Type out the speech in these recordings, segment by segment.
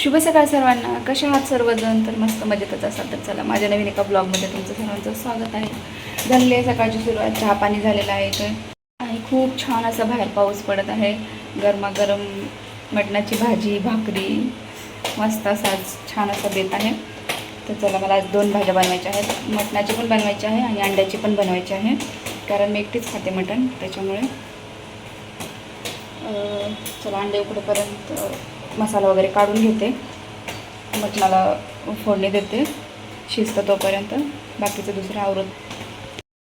शुभ सकाळ सर्वांना. कशा आहात सर्वजण? तर मस्त मजेतच असाल तर चला माझ्या नवीन एका ब्लॉगमध्ये तुमचं सर्वांचं स्वागत आहे. झालेली आहे सकाळची सुरुवात, चहा पाणी झालेलं आहे तर, आणि खूप छान असा बाहेर पाऊस पडत आहे. गरमागरम मटणाची भाजी भाकरी मस्त असा छान असा बेत आहे. तर चला मला आज 2 भाज्या बनवायच्या आहेत. मटणाची पण बनवायची आहे आणि अंड्याची पण बनवायची आहे, कारण मी एकटीच खाते मटण त्याच्यामुळे. चला अंडे उकडेपर्यंत मसाला वगैरे काढून घेते, मटणाला फोडणी देते, शिजतं तोपर्यंत बाकीचं दुसरं आवरत.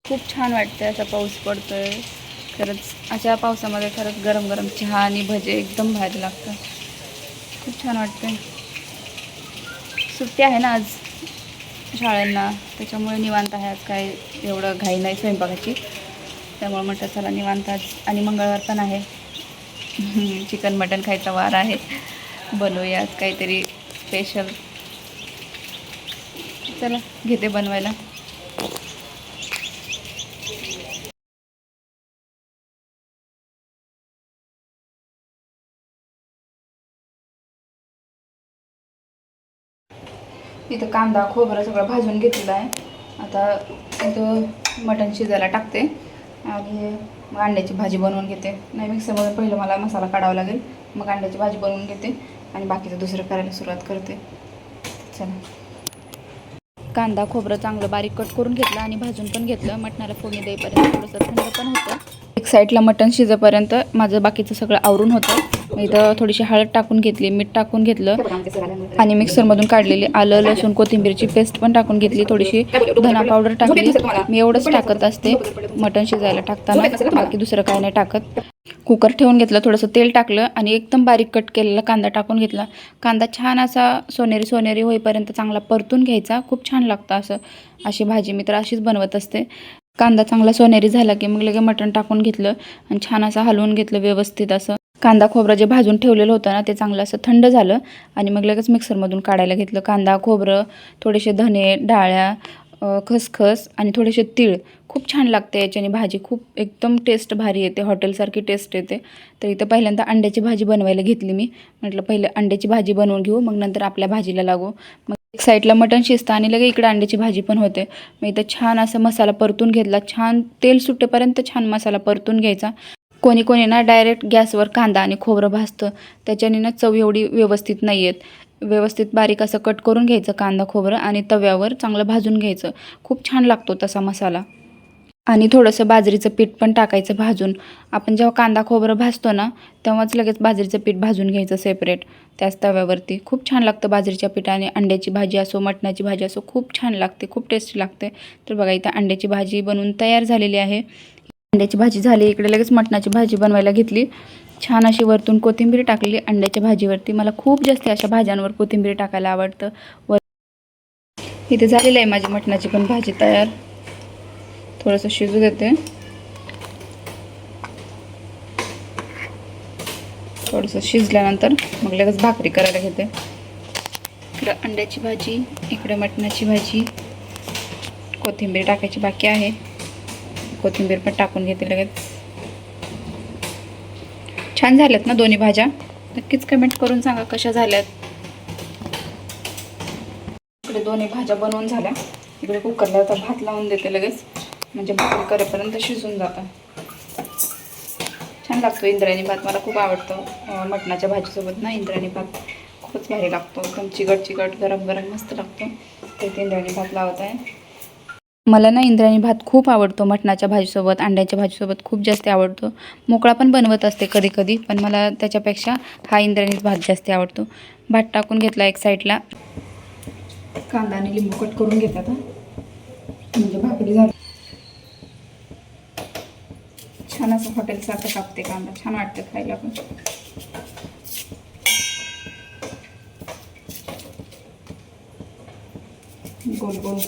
खूप छान वाटतं असा पाऊस पडतोय खरंच. अशा पावसामध्ये खरंच गरम गरम चहा आणि भजे एकदम भारी लागतं. खूप छान वाटतं. सुट्टी आहे ना आज शाळांना, त्याच्यामुळे निवांत आहे आज. काय एवढं घाई नाही स्वयंपाकाची, त्यामुळे म्हटलं चला निवांत आज. आणि मंगळवार पण आहे, चिकन मटण खायचा वार आहे. बनवूया आज काहीतरी स्पेशल. चला घेते बनवायला. इथं कांदा खोबरं सगळं भाजून घेतलेलं आहे. आता इथं मटण शिजायला टाकते आणि मग अंड्याची भाजी बनवून घेते. नाही, मिक्सरमधून पहिलं मला मसाला काढावा लागेल, मग अंड्याची भाजी बनवून घेते आणि बाकीचं दुसरं करायला सुरुवात करते. चला कांदा खोबरं चांगलं बारीक कट करून घेतलं आणि भाजून पण घेतलं. मटणाला फोडणी देईपर्यंत थोडंसं थंड पण होतं. एक साईडला मटण शिजेपर्यंत माझं बाकीचं सगळं आवरून होतं. इथं थोडीशी हळद टाकून घेतली, मीठ टाकून घेतलं आणि मिक्सरमधून काढलेली आलं लसूण कोथिंबीरची पेस्ट पण टाकून घेतली. थोडीशी धना पावडर टाकली. मी एवढंच टाकत असते मटण शिजायला टाकताना, बाकी दुसरं काय नाही टाकत. कुकर ठेवून घेतलं, थोडंसं तेल टाकलं आणि एकदम बारीक कट केलेला कांदा टाकून घेतला. कांदा छान असा सोनेरी सोनेरी होईपर्यंत चांगला परतून घ्यायचा. खूप छान लागतं अशी भाजी. मी तर अशीच बनवत असते. कांदा चांगला सोनेरी झाला की मग लगे मटण टाकून घेतलं आणि छान असं हलवून घेतलं व्यवस्थित. असं कांदा खोबरं जे भाजून ठेवलेलं होतं ना, ते चांगलं असं थंड झालं आणि मग लगेच मिक्सरमधून काढायला घेतलं. कांदा खोबरं, थोडेसे धने डाळ्या, खसखस आणि थोडेसे तीळ. खूप छान लागते याच्याने भाजी. खूप एकदम टेस्ट भारी येते, हॉटेलसारखी टेस्ट येते. तर इथं पहिल्यांदा अंड्याची भाजी बनवायला घेतली मी. म्हटलं पहिले अंड्याची भाजी बनवून घेऊ, मग नंतर आपल्या भाजीला लागू. मग एक साईडला मटण शिजतं आणि लगे इकडे अंड्याची भाजी पण होते. मग इथं छान असा मसाला परतून घेतला. छान तेल सुटेपर्यंत छान मसाला परतून घ्यायचा. कोणी कोणी ना डायरेक्ट गॅसवर कांदा आणि खोबरं भाजतं, त्याच्याने ना चव एवढी व्यवस्थित नाही येत. व्यवस्थित बारीक असं कट करून घ्यायचं कांदा खोबरं आणि तव्यावर चांगलं भाजून घ्यायचं. खूप छान लागतो तसा मसाला. आणि थोडंसं बाजरीचं पीठ पण टाकायचं भाजून. आपण जेव्हा कांदा खोबरं भाजतो ना, तेव्हाच लगेच बाजरीचं पीठ भाजून घ्यायचं सेपरेट त्याच तव्यावरती. खूप छान लागतं बाजरीच्या पिठाने. अंड्याची भाजी असो मटणाची भाजी असो खूप छान लागते, खूप टेस्टी लागते. तर बघा इथं अंड्याची भाजी बनवून तयार झालेली आहे. अंड्याची भाजी झाली, इकडे लगेच मटणाची भाजी बनवायला घेतली. छान अशी वरतून कोथिंबीर टाकली अंड्याच्या भाजीवरती. मला खूप जास्त अशा भाज्यांवर कोथिंबीर टाकायला आवडतं. इथे झालेली आहे माझी मटणाची पण भाजी तयार. थोडंसं शिजू देते. थोडंसं शिजल्यानंतर मग लगेच भाकरी करायला घेते. इकडं अंड्याची भाजी, इकडे मटणाची भाजी. कोथिंबीर टाकायची बाकी आहे, कोथिंबीर पण टाकून घेते लगेच. छान झाल्यात ना दोन्ही भाज्या? नक्कीच कमेंट करून सांगा कशा झाल्यात. इकडे दोन्ही भाज्या बनवून झाल्या. इकडे कुकरला आता भात लावून देते लगेच, म्हणजे भाकरी करेपर्यंत शिजून जातं. छान लागतो इंद्रायणी भात, मला खूप आवडतो. मटणाच्या भाजीसोबत ना इंद्रायणी भात खूपच भारी लागतो. एकदम चिकट चिकट गरम गरम मस्त लागतो. ते इंद्रायणी भात लावत आहे. मला ना इंद्रायणी भात खूप आवडतो. मटणाच्या भाजीसोबत अंड्याच्या भाजीसोबत खूप जास्त आवडतो. मोकळा पण बनवत असते कधी कधी, पण मला त्याच्यापेक्षा हा इंद्रायणी भात जास्त आवडतो. भात टाकून घेतला एक साईडला. कांदा आणि लिंबू कट करून घेतात म्हणजे भाकरी झाली. छान असं हॉटेलसारखं कापते कांदा, छान वाटतं खायला पण. गोल गोल.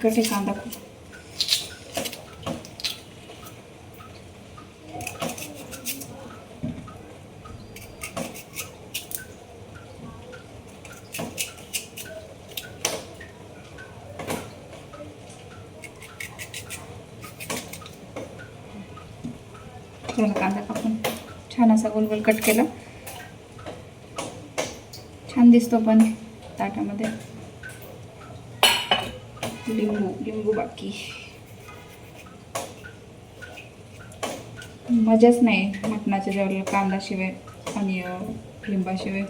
तिखट आहे कांदा खूप. त्याला कांदा कापून छान असा गोल गोल कट केला. छान दिसतो पण ताटामध्ये. लिंबू बाकी मजाच नाही मटणाच्या जेवणाला कांदाशिवाय आणि लिंबाशिवाय.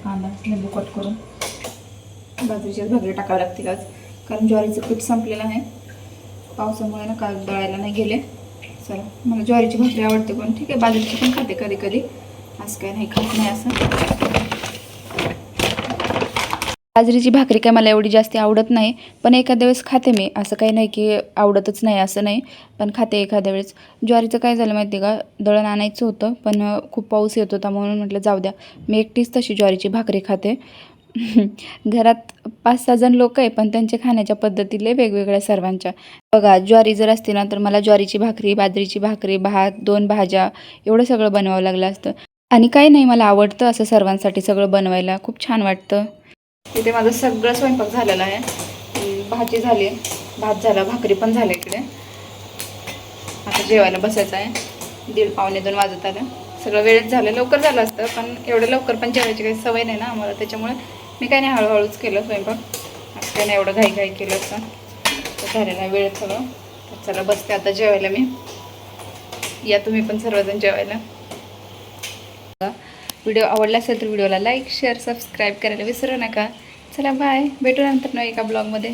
कांदा लिंबू कट करून बाजरीच्याच भाकरी टाकाव्या लागतील आज, कारण ज्वारीचं पीठ संपलेलं आहे. पावसामुळे ना काल दळायला नाही गेले. चला, मला ज्वारीची भाकरी आवडते पण ठीक आहे, बाजरीची पण खाते कधी कधी, आज काय नाही खात नाही असं. बाजरीची भाकरी काय मला एवढी जास्त आवडत नाही, पण एखाद्या वेळेस खाते मी. असं काही नाही की आवडतच नाही असं नाही, पण खाते एखाद्या वेळेस. ज्वारीचं काय झालं माहिती आहे का, दळण आणायचं होतं पण खूप पाऊस येत होता म्हणून म्हटलं जाऊ द्या, मी एकटीच तशी ज्वारीची भाकरी खाते. घरात 5-6 जण लोक आहे, पण त्यांच्या खाण्याच्या पद्धती लय वेगवेगळ्या सर्वांच्या. बघा, ज्वारी जर असते ना तर मला ज्वारीची भाकरी, बाजरीची भाकरी, भात, 2 भाज्या एवढं सगळं बनवावं लागलं असतं. आणि काही नाही, मला आवडतं असं सर्वांसाठी सगळं बनवायला, खूप छान वाटतं. इथे माझं सगळं स्वयंपाक झालेला आहे. भाजी झाली, भात झाला, भाकरी पण झाली. इकडे आता जेवायला बसायचं आहे. 1:30-1:45 वाजत आलं. सगळं वेळेत झालं, लवकर झालं असतं पण एवढं लवकर पण जेवायची काही सवय नाही ना आम्हाला, त्याच्यामुळे मी काही नाही, हळूहळूच केलं स्वयंपाक. असं काही नाही एवढं घाई केलं असं. तर झालेलं आहे वेळेत सगळं. तर चला बसते आता जेवायला मी. या तुम्ही पण सर्वजण जेवायला. व्हिडिओ आवडला असेल तर व्हिडिओला लाईक, शेअर, सबस्क्राईब करायला विसरू नका. चला बाय, भेटू नंतर एका ब्लॉगमध्ये.